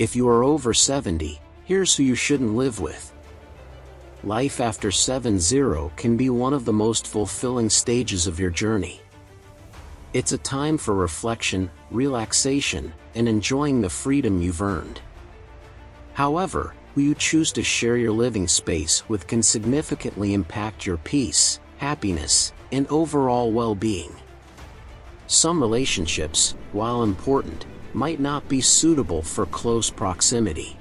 If you are over 70, here's who you shouldn't live with. Life after 70 can be one of the most fulfilling stages of your journey. It's a time for reflection, relaxation, and enjoying the freedom you've earned. However, who you choose to share your living space with can significantly impact your peace, happiness, and overall well-being. Some relationships, while important, might not be suitable for close proximity.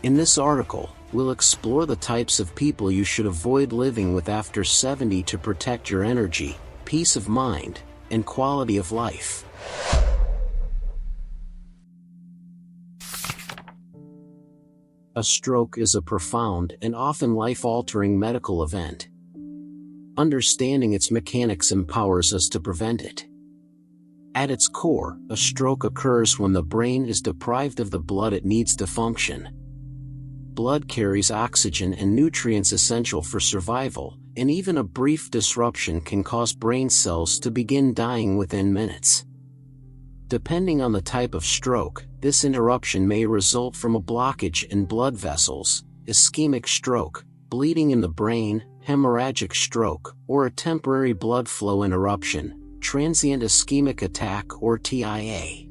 In this article, we'll explore the types of people you should avoid living with after 70 to protect your energy, peace of mind, and quality of life. A stroke is a profound and often life-altering medical event. Understanding its mechanics empowers us to prevent it. At its core, a stroke occurs when the brain is deprived of the blood it needs to function. Blood carries oxygen and nutrients essential for survival, and even a brief disruption can cause brain cells to begin dying within minutes. Depending on the type of stroke, this interruption may result from a blockage in blood vessels, ischemic stroke, bleeding in the brain, hemorrhagic stroke, or a temporary blood flow interruption, transient ischemic attack or TIA.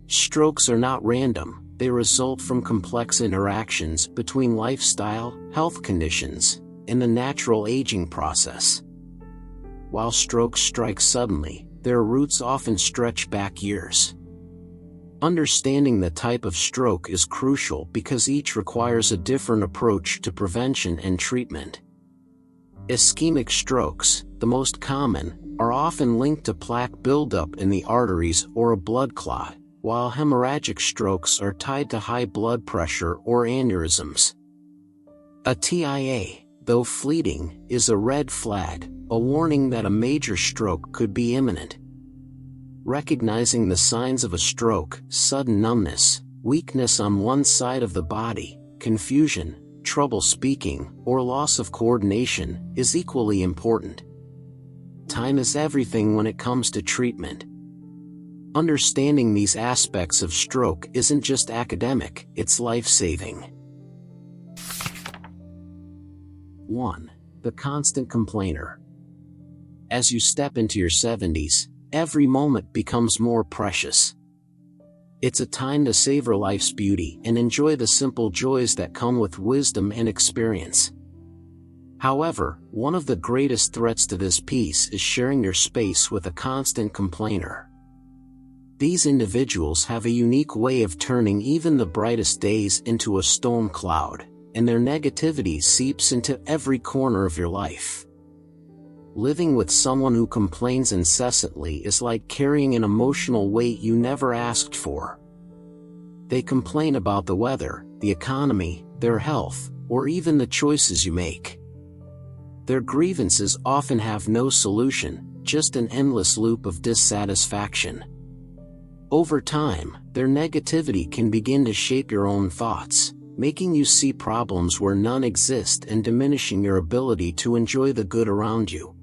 Strokes are not random, they result from complex interactions between lifestyle, health conditions, and the natural aging process. While strokes strike suddenly, their roots often stretch back years. Understanding the type of stroke is crucial because each requires a different approach to prevention and treatment. Ischemic strokes, the most common, are often linked to plaque buildup in the arteries or a blood clot, while hemorrhagic strokes are tied to high blood pressure or aneurysms. A TIA, though fleeting, is a red flag, a warning that a major stroke could be imminent. Recognizing the signs of a stroke, sudden numbness, weakness on one side of the body, confusion, trouble speaking, or loss of coordination, is equally important. Time is everything when it comes to treatment. Understanding these aspects of stroke isn't just academic, it's life-saving. 1. The constant complainer. As you step into your 70s, every moment becomes more precious. It's a time to savor life's beauty and enjoy the simple joys that come with wisdom and experience. However, one of the greatest threats to this peace is sharing your space with a constant complainer. These individuals have a unique way of turning even the brightest days into a storm cloud, and their negativity seeps into every corner of your life. Living with someone who complains incessantly is like carrying an emotional weight you never asked for. They complain about the weather, the economy, their health, or even the choices you make. Their grievances often have no solution, just an endless loop of dissatisfaction. Over time, their negativity can begin to shape your own thoughts, making you see problems where none exist and diminishing your ability to enjoy the good around you.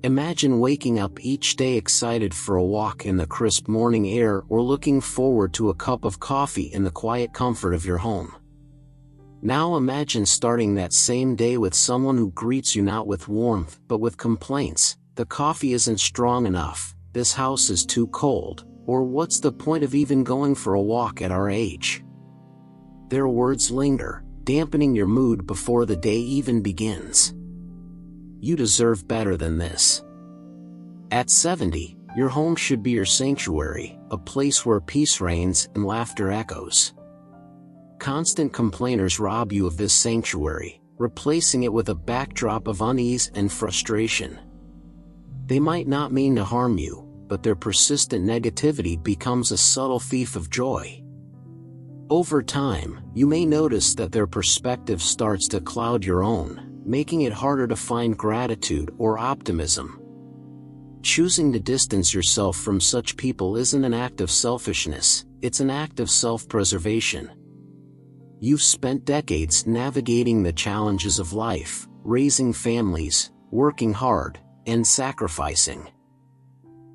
Imagine waking up each day excited for a walk in the crisp morning air or looking forward to a cup of coffee in the quiet comfort of your home. Now imagine starting that same day with someone who greets you not with warmth but with complaints. The coffee isn't strong enough, this house is too cold, or what's the point of even going for a walk at our age? Their words linger, dampening your mood before the day even begins. You deserve better than this. At 70, your home should be your sanctuary, a place where peace reigns and laughter echoes. Constant complainers rob you of this sanctuary, replacing it with a backdrop of unease and frustration. They might not mean to harm you, but their persistent negativity becomes a subtle thief of joy. Over time, you may notice that their perspective starts to cloud your own, making it harder to find gratitude or optimism. Choosing to distance yourself from such people isn't an act of selfishness, it's an act of self-preservation. You've spent decades navigating the challenges of life, raising families, working hard, and sacrificing.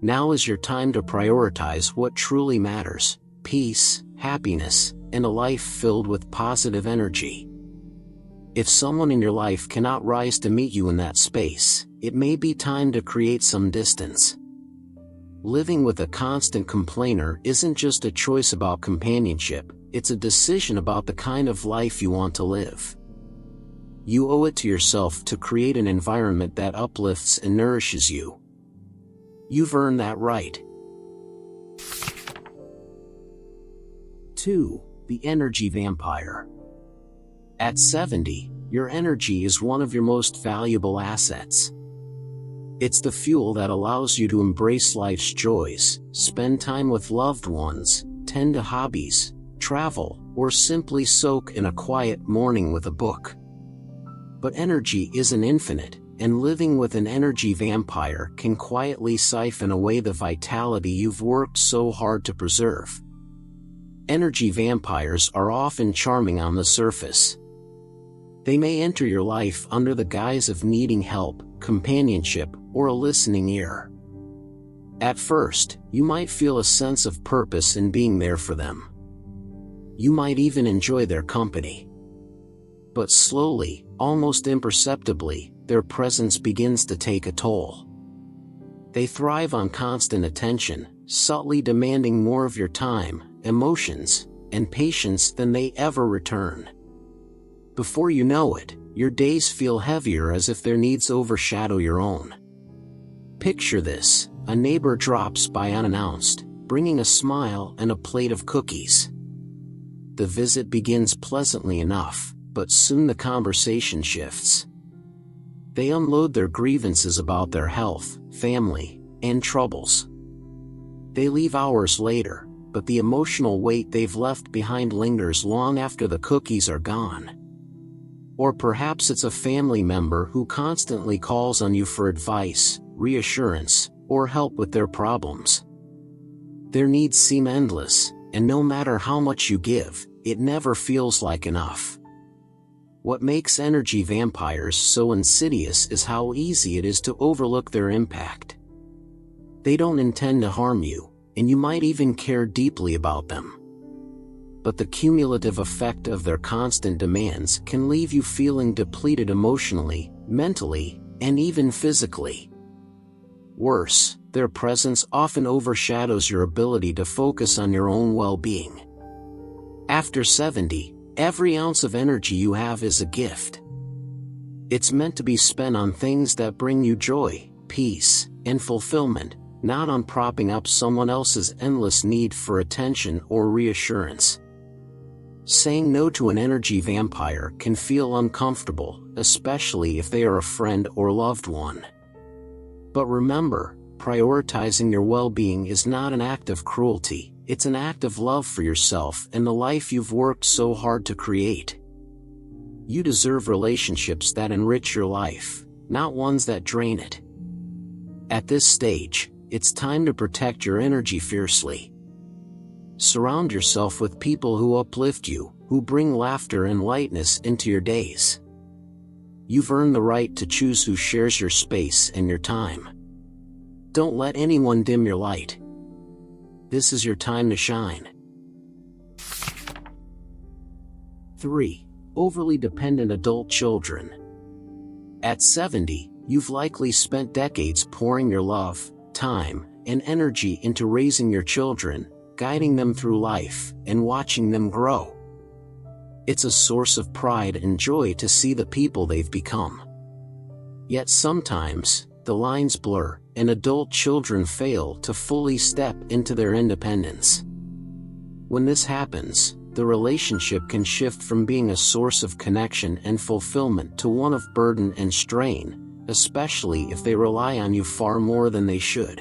Now is your time to prioritize what truly matters: peace, happiness, and a life filled with positive energy. If someone in your life cannot rise to meet you in that space, it may be time to create some distance. Living with a constant complainer isn't just a choice about companionship, it's a decision about the kind of life you want to live. You owe it to yourself to create an environment that uplifts and nourishes you. You've earned that right. 2. The energy vampire. At 70, your energy is one of your most valuable assets. It's the fuel that allows you to embrace life's joys, spend time with loved ones, tend to hobbies, travel, or simply soak in a quiet morning with a book. But energy isn't infinite, and living with an energy vampire can quietly siphon away the vitality you've worked so hard to preserve. Energy vampires are often charming on the surface. They may enter your life under the guise of needing help, companionship, or a listening ear. At first, you might feel a sense of purpose in being there for them. You might even enjoy their company. But slowly, almost imperceptibly, their presence begins to take a toll. They thrive on constant attention, subtly demanding more of your time, emotions, and patience than they ever return. Before you know it, your days feel heavier as if their needs overshadow your own. Picture this: a neighbor drops by unannounced, bringing a smile and a plate of cookies. The visit begins pleasantly enough, but soon the conversation shifts. They unload their grievances about their health, family, and troubles. They leave hours later, but the emotional weight they've left behind lingers long after the cookies are gone. Or perhaps it's a family member who constantly calls on you for advice, reassurance, or help with their problems. Their needs seem endless, and no matter how much you give, it never feels like enough. What makes energy vampires so insidious is how easy it is to overlook their impact. They don't intend to harm you, and you might even care deeply about them. But the cumulative effect of their constant demands can leave you feeling depleted emotionally, mentally, and even physically. Worse, their presence often overshadows your ability to focus on your own well-being. After 70, every ounce of energy you have is a gift. It's meant to be spent on things that bring you joy, peace, and fulfillment, not on propping up someone else's endless need for attention or reassurance. Saying no to an energy vampire can feel uncomfortable, especially if they are a friend or loved one. But remember, prioritizing your well-being is not an act of cruelty, it's an act of love for yourself and the life you've worked so hard to create. You deserve relationships that enrich your life, not ones that drain it. At this stage, it's time to protect your energy fiercely. Surround yourself with people who uplift you, who bring laughter and lightness into your days. You've earned the right to choose who shares your space and your time. Don't let anyone dim your light. This is your time to shine. 3. Overly dependent adult children. At 70, you've likely spent decades pouring your love, time, and energy into raising your children, guiding them through life, and watching them grow. It's a source of pride and joy to see the people they've become. Yet sometimes, the lines blur, and adult children fail to fully step into their independence. When this happens, the relationship can shift from being a source of connection and fulfillment to one of burden and strain, especially if they rely on you far more than they should.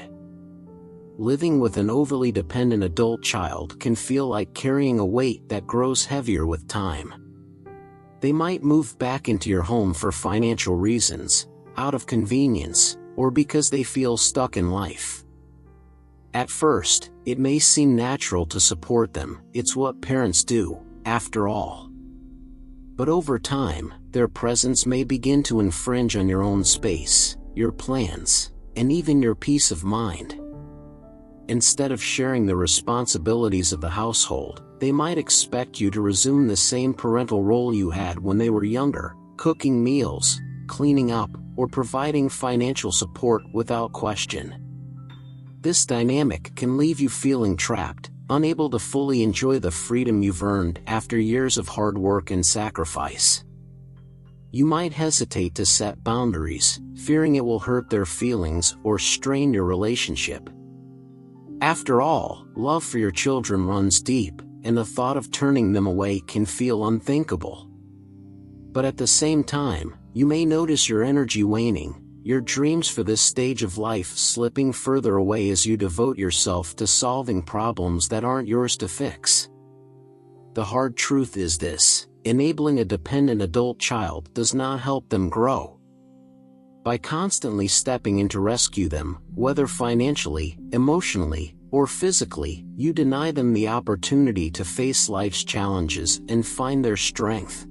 Living with an overly dependent adult child can feel like carrying a weight that grows heavier with time. They might move back into your home for financial reasons, out of convenience, or because they feel stuck in life. At first, it may seem natural to support them, it's what parents do, after all. But over time, their presence may begin to infringe on your own space, your plans, and even your peace of mind. Instead of sharing the responsibilities of the household, They might expect you to resume the same parental role you had when they were younger, cooking meals, cleaning up, or providing financial support without question. This dynamic can leave you feeling trapped, unable to fully enjoy the freedom you've earned after years of hard work and sacrifice. You might hesitate to set boundaries, fearing it will hurt their feelings or strain your relationship. After all, love for your children runs deep, and the thought of turning them away can feel unthinkable. But at the same time, you may notice your energy waning, your dreams for this stage of life slipping further away as you devote yourself to solving problems that aren't yours to fix. The hard truth is this: enabling a dependent adult child does not help them grow. By constantly stepping in to rescue them, whether financially, emotionally, or physically, you deny them the opportunity to face life's challenges and find their strength.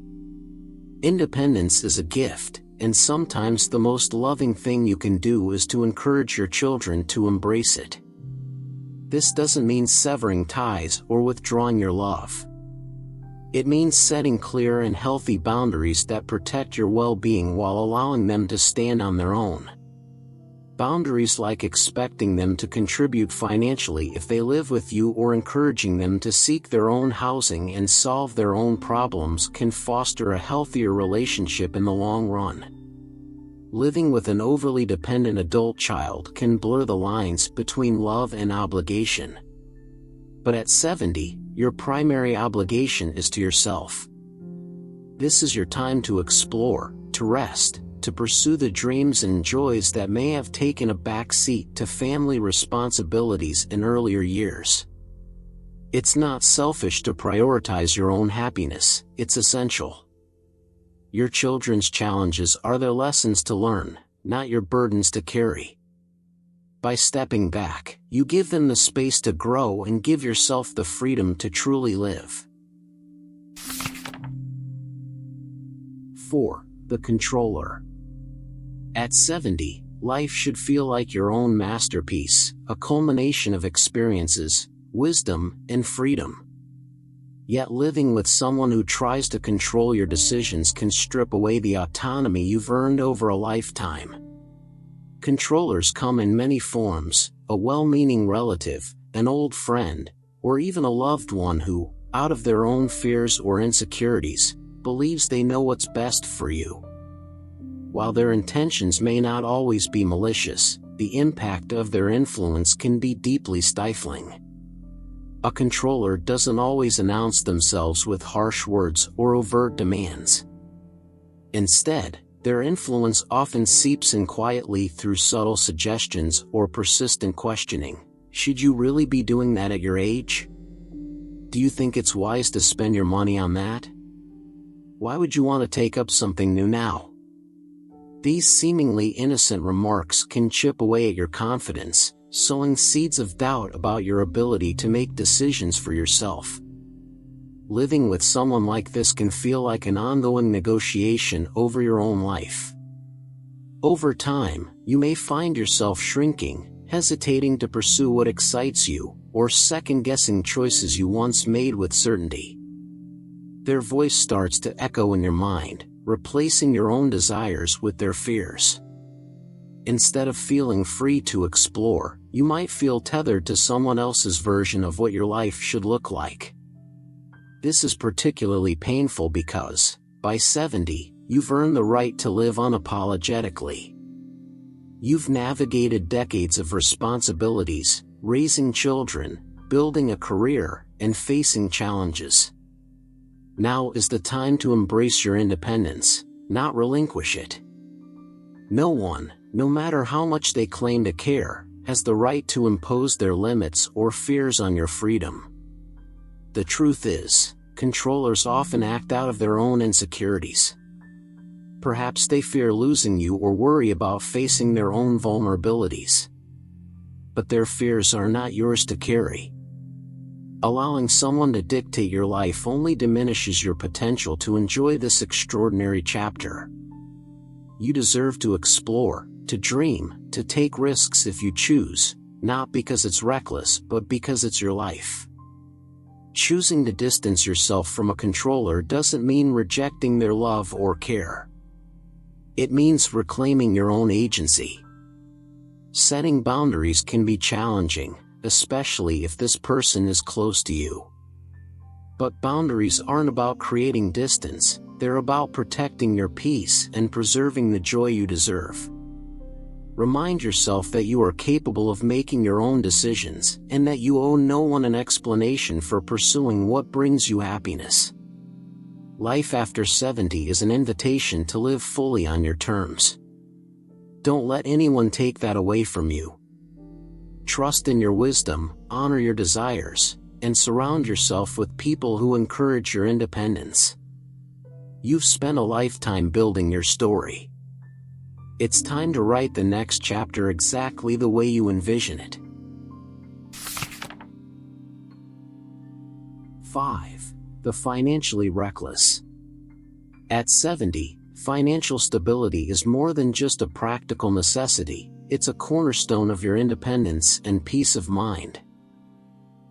Independence is a gift, and sometimes the most loving thing you can do is to encourage your children to embrace it. This doesn't mean severing ties or withdrawing your love. It means setting clear and healthy boundaries that protect your well-being while allowing them to stand on their own. Boundaries like expecting them to contribute financially if they live with you or encouraging them to seek their own housing and solve their own problems can foster a healthier relationship in the long run. Living with an overly dependent adult child can blur the lines between love and obligation. But at 70, your primary obligation is to yourself. This is your time to explore, to rest, to pursue the dreams and joys that may have taken a back seat to family responsibilities in earlier years. It's not selfish to prioritize your own happiness, it's essential. Your children's challenges are their lessons to learn, not your burdens to carry. By stepping back, you give them the space to grow and give yourself the freedom to truly live. 4. The controller. At 70, life should feel like your own masterpiece, a culmination of experiences, wisdom, and freedom. Yet living with someone who tries to control your decisions can strip away the autonomy you've earned over a lifetime. Controllers come in many forms: a well-meaning relative, an old friend, or even a loved one who, out of their own fears or insecurities, believes they know what's best for you. While their intentions may not always be malicious, the impact of their influence can be deeply stifling. A controller doesn't always announce themselves with harsh words or overt demands. Instead, their influence often seeps in quietly through subtle suggestions or persistent questioning. Should you really be doing that at your age? Do you think it's wise to spend your money on that? Why would you want to take up something new now? These seemingly innocent remarks can chip away at your confidence, sowing seeds of doubt about your ability to make decisions for yourself. Living with someone like this can feel like an ongoing negotiation over your own life. Over time, you may find yourself shrinking, hesitating to pursue what excites you, or second-guessing choices you once made with certainty. Their voice starts to echo in your mind, replacing your own desires with their fears. Instead of feeling free to explore, you might feel tethered to someone else's version of what your life should look like. This is particularly painful because, by 70, you've earned the right to live unapologetically. You've navigated decades of responsibilities, raising children, building a career, and facing challenges. Now is the time to embrace your independence, not relinquish it. No one, no matter how much they claim to care, has the right to impose their limits or fears on your freedom. The truth is, controllers often act out of their own insecurities. Perhaps they fear losing you or worry about facing their own vulnerabilities. But their fears are not yours to carry. Allowing someone to dictate your life only diminishes your potential to enjoy this extraordinary chapter. You deserve to explore, to dream, to take risks if you choose, not because it's reckless but because it's your life. Choosing to distance yourself from a controller doesn't mean rejecting their love or care. It means reclaiming your own agency. Setting boundaries can be challenging, especially if this person is close to you. But boundaries aren't about creating distance, they're about protecting your peace and preserving the joy you deserve. Remind yourself that you are capable of making your own decisions, and that you owe no one an explanation for pursuing what brings you happiness. Life after 70 is an invitation to live fully on your terms. Don't let anyone take that away from you. Trust in your wisdom, honor your desires, and surround yourself with people who encourage your independence. You've spent a lifetime building your story. It's time to write the next chapter exactly the way you envision it. 5. The financially reckless. At 70, financial stability is more than just a practical necessity, it's a cornerstone of your independence and peace of mind.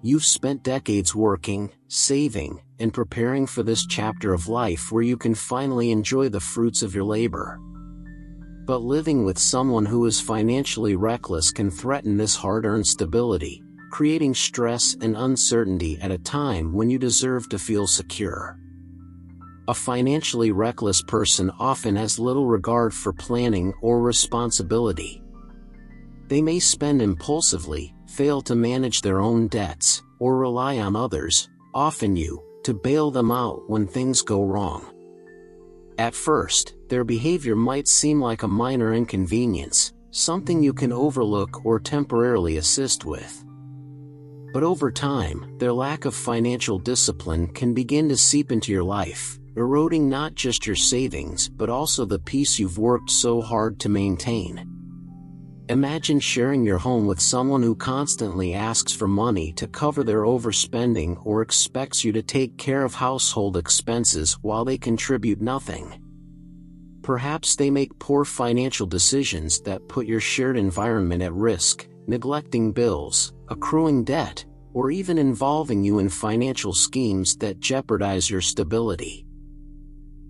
You've spent decades working, saving, and preparing for this chapter of life where you can finally enjoy the fruits of your labor. But living with someone who is financially reckless can threaten this hard-earned stability, creating stress and uncertainty at a time when you deserve to feel secure. A financially reckless person often has little regard for planning or responsibility. They may spend impulsively, fail to manage their own debts, or rely on others, often you, to bail them out when things go wrong. At first, their behavior might seem like a minor inconvenience, something you can overlook or temporarily assist with. But over time, their lack of financial discipline can begin to seep into your life, eroding not just your savings but also the peace you've worked so hard to maintain. Imagine sharing your home with someone who constantly asks for money to cover their overspending or expects you to take care of household expenses while they contribute nothing. Perhaps they make poor financial decisions that put your shared environment at risk, neglecting bills, accruing debt, or even involving you in financial schemes that jeopardize your stability.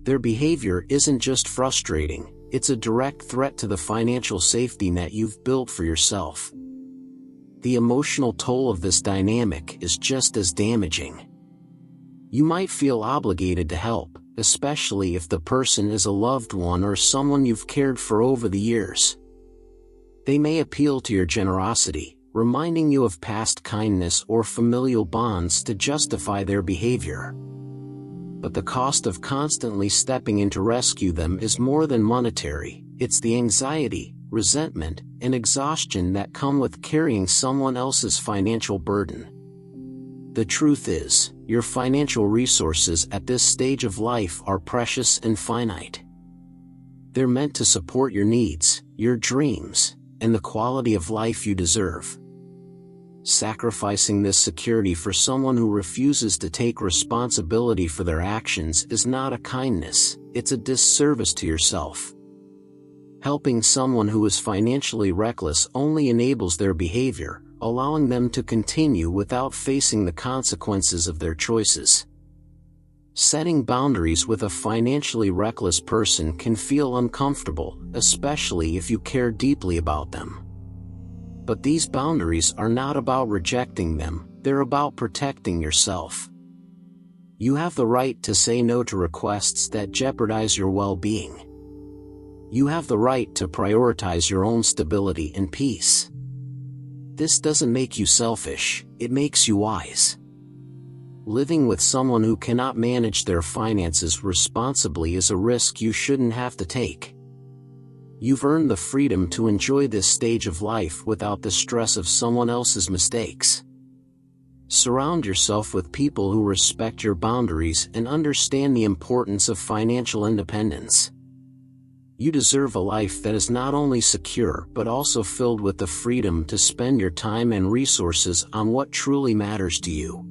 Their behavior isn't just frustrating, it's a direct threat to the financial safety net you've built for yourself. The emotional toll of this dynamic is just as damaging. You might feel obligated to help, especially if the person is a loved one or someone you've cared for over the years. They may appeal to your generosity, reminding you of past kindness or familial bonds to justify their behavior. But the cost of constantly stepping in to rescue them is more than monetary, it's the anxiety, resentment, and exhaustion that come with carrying someone else's financial burden. The truth is, your financial resources at this stage of life are precious and finite. They're meant to support your needs, your dreams, and the quality of life you deserve. Sacrificing this security for someone who refuses to take responsibility for their actions is not a kindness, it's a disservice to yourself. Helping someone who is financially reckless only enables their behavior, allowing them to continue without facing the consequences of their choices. Setting boundaries with a financially reckless person can feel uncomfortable, especially if you care deeply about them. But these boundaries are not about rejecting them, they're about protecting yourself. You have the right to say no to requests that jeopardize your well-being. You have the right to prioritize your own stability and peace. This doesn't make you selfish, it makes you wise. Living with someone who cannot manage their finances responsibly is a risk you shouldn't have to take. You've earned the freedom to enjoy this stage of life without the stress of someone else's mistakes. Surround yourself with people who respect your boundaries and understand the importance of financial independence. You deserve a life that is not only secure but also filled with the freedom to spend your time and resources on what truly matters to you.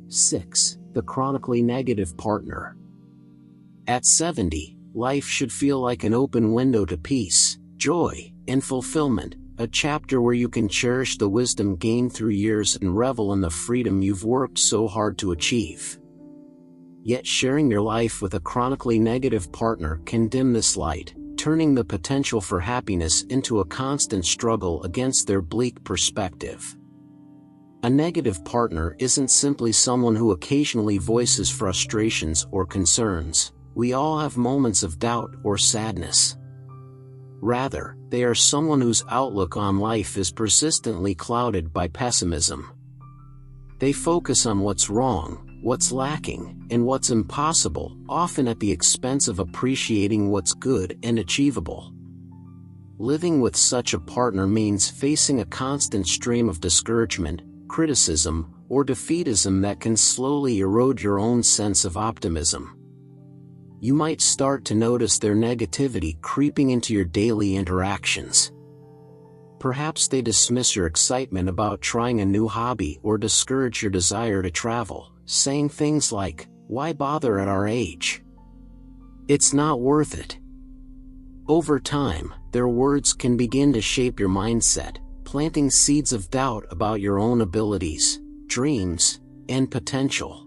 6. The chronically negative partner. At 70, life should feel like an open window to peace, joy, and fulfillment, a chapter where you can cherish the wisdom gained through years and revel in the freedom you've worked so hard to achieve. Yet sharing your life with a chronically negative partner can dim this light, turning the potential for happiness into a constant struggle against their bleak perspective. A negative partner isn't simply someone who occasionally voices frustrations or concerns. We all have moments of doubt or sadness. Rather, they are someone whose outlook on life is persistently clouded by pessimism. They focus on what's wrong, what's lacking, and what's impossible, often at the expense of appreciating what's good and achievable. Living with such a partner means facing a constant stream of discouragement, criticism, or defeatism that can slowly erode your own sense of optimism. You might start to notice their negativity creeping into your daily interactions. Perhaps they dismiss your excitement about trying a new hobby or discourage your desire to travel, saying things like, "Why bother at our age? It's not worth it." Over time, their words can begin to shape your mindset, planting seeds of doubt about your own abilities, dreams, and potential.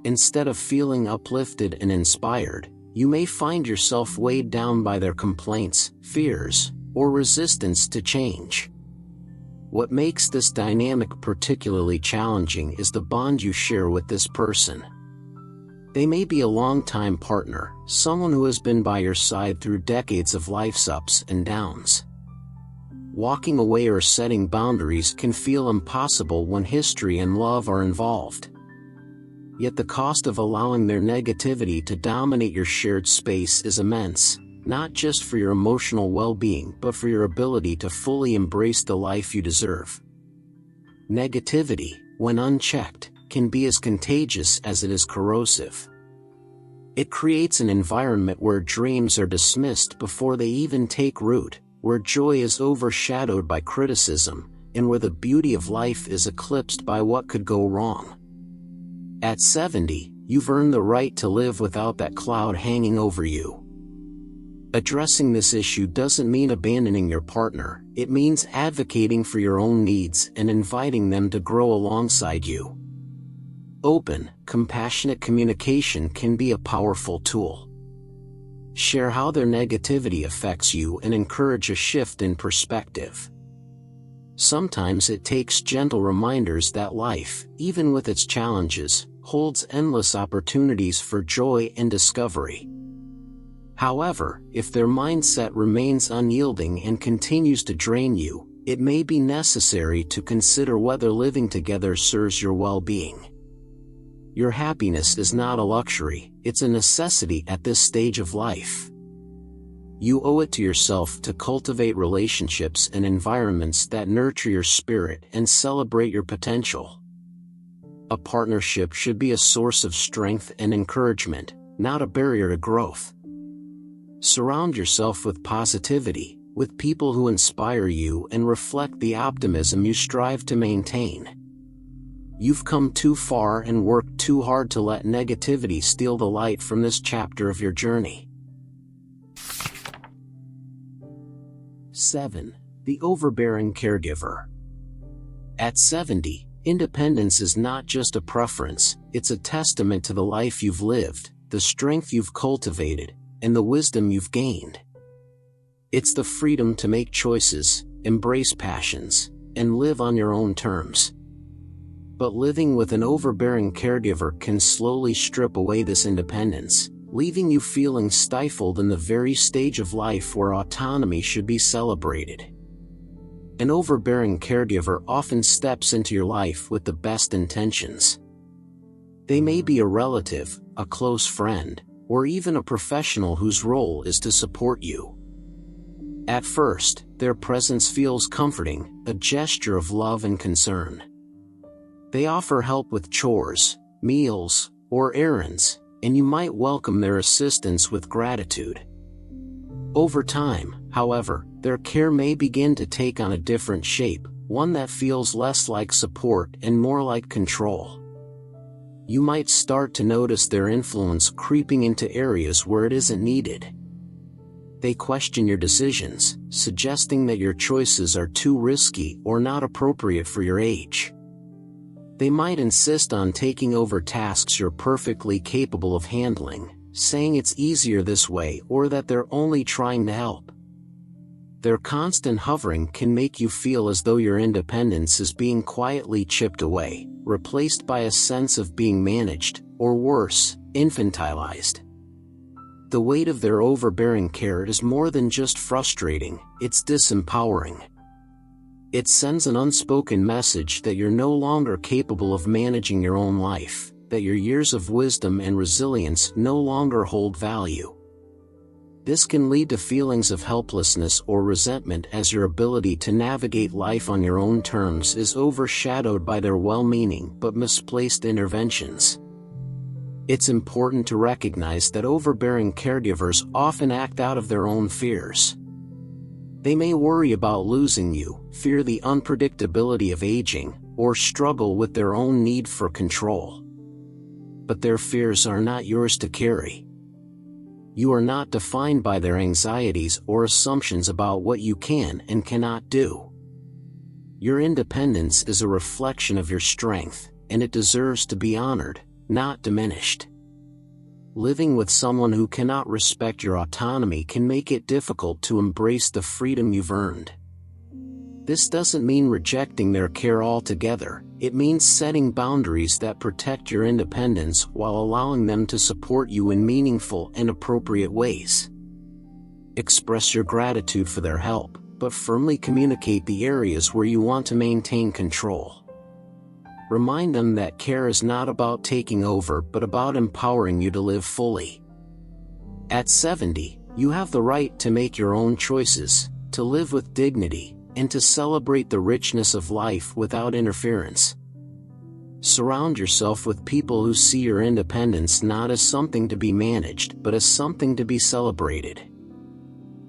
Instead of feeling uplifted and inspired, you may find yourself weighed down by their complaints, fears, or resistance to change. What makes this dynamic particularly challenging is the bond you share with this person. They may be a long-time partner, someone who has been by your side through decades of life's ups and downs. Walking away or setting boundaries can feel impossible when history and love are involved. Yet the cost of allowing their negativity to dominate your shared space is immense, not just for your emotional well-being but for your ability to fully embrace the life you deserve. Negativity, when unchecked, can be as contagious as it is corrosive. It creates an environment where dreams are dismissed before they even take root, where joy is overshadowed by criticism, and where the beauty of life is eclipsed by what could go wrong. At 70, you've earned the right to live without that cloud hanging over you. Addressing this issue doesn't mean abandoning your partner, it means advocating for your own needs and inviting them to grow alongside you. Open, compassionate communication can be a powerful tool. Share how their negativity affects you and encourage a shift in perspective. Sometimes it takes gentle reminders that life, even with its challenges, holds endless opportunities for joy and discovery. However, if their mindset remains unyielding and continues to drain you, it may be necessary to consider whether living together serves your well-being. Your happiness is not a luxury, it's a necessity at this stage of life. You owe it to yourself to cultivate relationships and environments that nurture your spirit and celebrate your potential. A partnership should be a source of strength and encouragement, not a barrier to growth. Surround yourself with positivity, with people who inspire you and reflect the optimism you strive to maintain. You've come too far and worked too hard to let negativity steal the light from this chapter of your journey. 7. The overbearing caregiver. At 70, independence is not just a preference, it's a testament to the life you've lived, the strength you've cultivated, and the wisdom you've gained. It's the freedom to make choices, embrace passions, and live on your own terms. But living with an overbearing caregiver can slowly strip away this independence, leaving you feeling stifled in the very stage of life where autonomy should be celebrated. An overbearing caregiver often steps into your life with the best intentions. They may be a relative, a close friend, or even a professional whose role is to support you. At first, their presence feels comforting, a gesture of love and concern. They offer help with chores, meals, or errands, and you might welcome their assistance with gratitude. Over time, however, their care may begin to take on a different shape, one that feels less like support and more like control. You might start to notice their influence creeping into areas where it isn't needed. They question your decisions, suggesting that your choices are too risky or not appropriate for your age. They might insist on taking over tasks you're perfectly capable of handling, saying it's easier this way or that they're only trying to help. Their constant hovering can make you feel as though your independence is being quietly chipped away, replaced by a sense of being managed, or worse, infantilized. The weight of their overbearing care is more than just frustrating, it's disempowering. It sends an unspoken message that you're no longer capable of managing your own life, that your years of wisdom and resilience no longer hold value. This can lead to feelings of helplessness or resentment as your ability to navigate life on your own terms is overshadowed by their well-meaning but misplaced interventions. It's important to recognize that overbearing caregivers often act out of their own fears. They may worry about losing you, fear the unpredictability of aging, or struggle with their own need for control. But their fears are not yours to carry. You are not defined by their anxieties or assumptions about what you can and cannot do. Your independence is a reflection of your strength, and it deserves to be honored, not diminished. Living with someone who cannot respect your autonomy can make it difficult to embrace the freedom you've earned. This doesn't mean rejecting their care altogether, it means setting boundaries that protect your independence while allowing them to support you in meaningful and appropriate ways. Express your gratitude for their help, but firmly communicate the areas where you want to maintain control. Remind them that care is not about taking over but about empowering you to live fully. At 70, you have the right to make your own choices, to live with dignity, and to celebrate the richness of life without interference. Surround yourself with people who see your independence not as something to be managed but as something to be celebrated.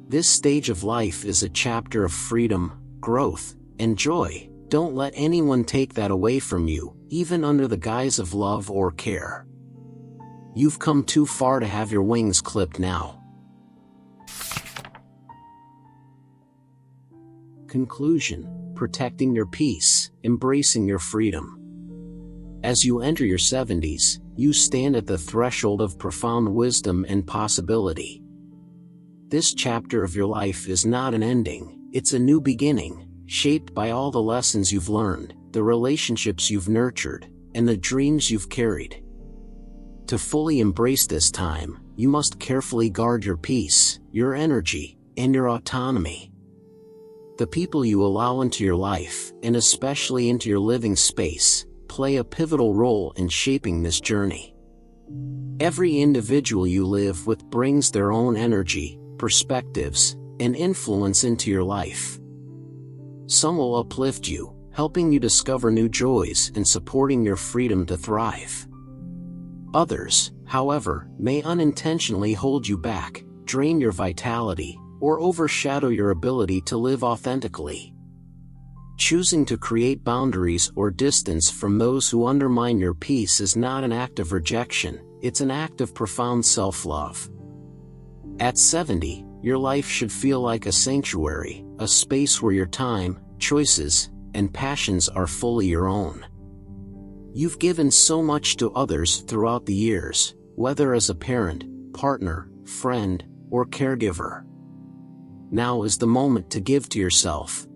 This stage of life is a chapter of freedom, growth, and joy. Don't let anyone take that away from you, even under the guise of love or care. You've come too far to have your wings clipped now. Conclusion: protecting your peace, embracing your freedom. As you enter your 70s, you stand at the threshold of profound wisdom and possibility. This chapter of your life is not an ending, it's a new beginning, shaped by all the lessons you've learned, the relationships you've nurtured, and the dreams you've carried. To fully embrace this time, you must carefully guard your peace, your energy, and your autonomy. The people you allow into your life, and especially into your living space, play a pivotal role in shaping this journey. Every individual you live with brings their own energy, perspectives, and influence into your life. Some will uplift you, helping you discover new joys and supporting your freedom to thrive. Others, however, may unintentionally hold you back, drain your vitality, or overshadow your ability to live authentically. Choosing to create boundaries or distance from those who undermine your peace is not an act of rejection, it's an act of profound self-love. At 70, your life should feel like a sanctuary, a space where your time, choices, and passions are fully your own. You've given so much to others throughout the years, whether as a parent, partner, friend, or caregiver. Now is the moment to give to yourself.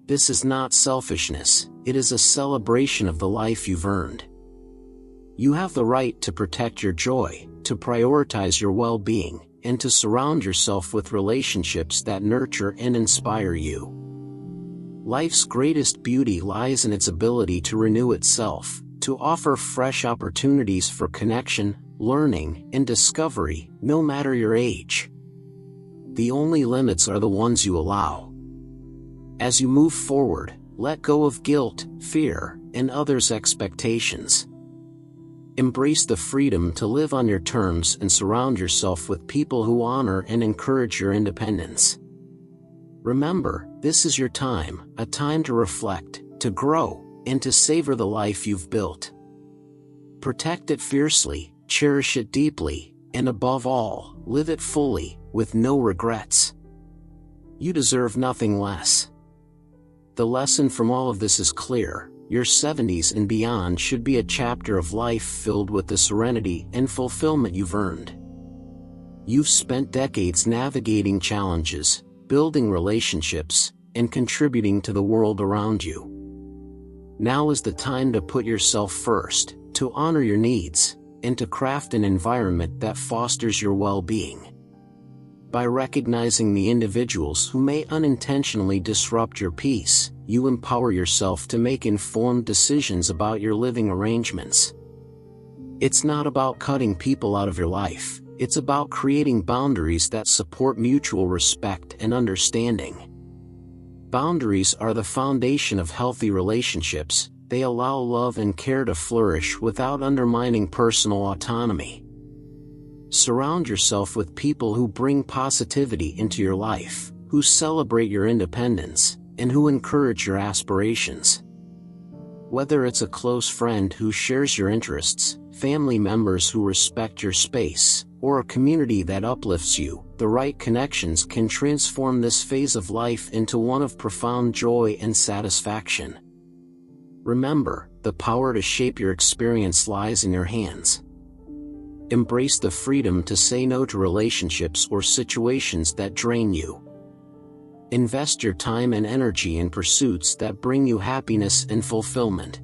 This is not selfishness, it is a celebration of the life you've earned. You have the right to protect your joy, to prioritize your well-being, and to surround yourself with relationships that nurture and inspire you. Life's greatest beauty lies in its ability to renew itself, to offer fresh opportunities for connection, learning, and discovery, no matter your age. The only limits are the ones you allow. As you move forward, let go of guilt, fear, and others' expectations. Embrace the freedom to live on your terms and surround yourself with people who honor and encourage your independence. Remember, this is your time, a time to reflect, to grow, and to savor the life you've built. Protect it fiercely, cherish it deeply, and above all, live it fully, with no regrets. You deserve nothing less. The lesson from all of this is clear: your 70s and beyond should be a chapter of life filled with the serenity and fulfillment you've earned. You've spent decades navigating challenges, building relationships, and contributing to the world around you. Now is the time to put yourself first, to honor your needs, and to craft an environment that fosters your well-being. By recognizing the individuals who may unintentionally disrupt your peace, you empower yourself to make informed decisions about your living arrangements. It's not about cutting people out of your life, it's about creating boundaries that support mutual respect and understanding. Boundaries are the foundation of healthy relationships. They allow love and care to flourish without undermining personal autonomy. Surround yourself with people who bring positivity into your life, who celebrate your independence, and who encourage your aspirations. Whether it's a close friend who shares your interests, family members who respect your space, or a community that uplifts you, the right connections can transform this phase of life into one of profound joy and satisfaction. Remember, the power to shape your experience lies in your hands. Embrace the freedom to say no to relationships or situations that drain you. Invest your time and energy in pursuits that bring you happiness and fulfillment.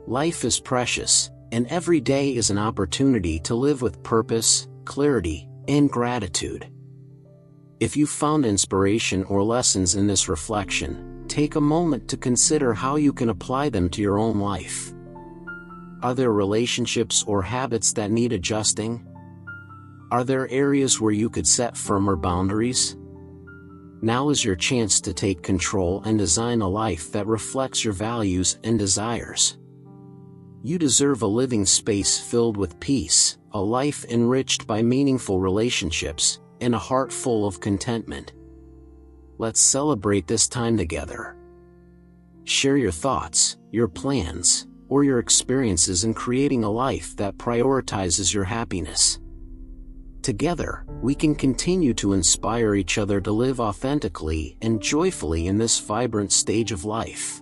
Life is precious, and every day is an opportunity to live with purpose, clarity, and gratitude. If you found inspiration or lessons in this reflection, take a moment to consider how you can apply them to your own life. Are there relationships or habits that need adjusting? Are there areas where you could set firmer boundaries? Now is your chance to take control and design a life that reflects your values and desires. You deserve a living space filled with peace, a life enriched by meaningful relationships, and a heart full of contentment. Let's celebrate this time together. Share your thoughts, your plans, or your experiences in creating a life that prioritizes your happiness. Together, we can continue to inspire each other to live authentically and joyfully in this vibrant stage of life.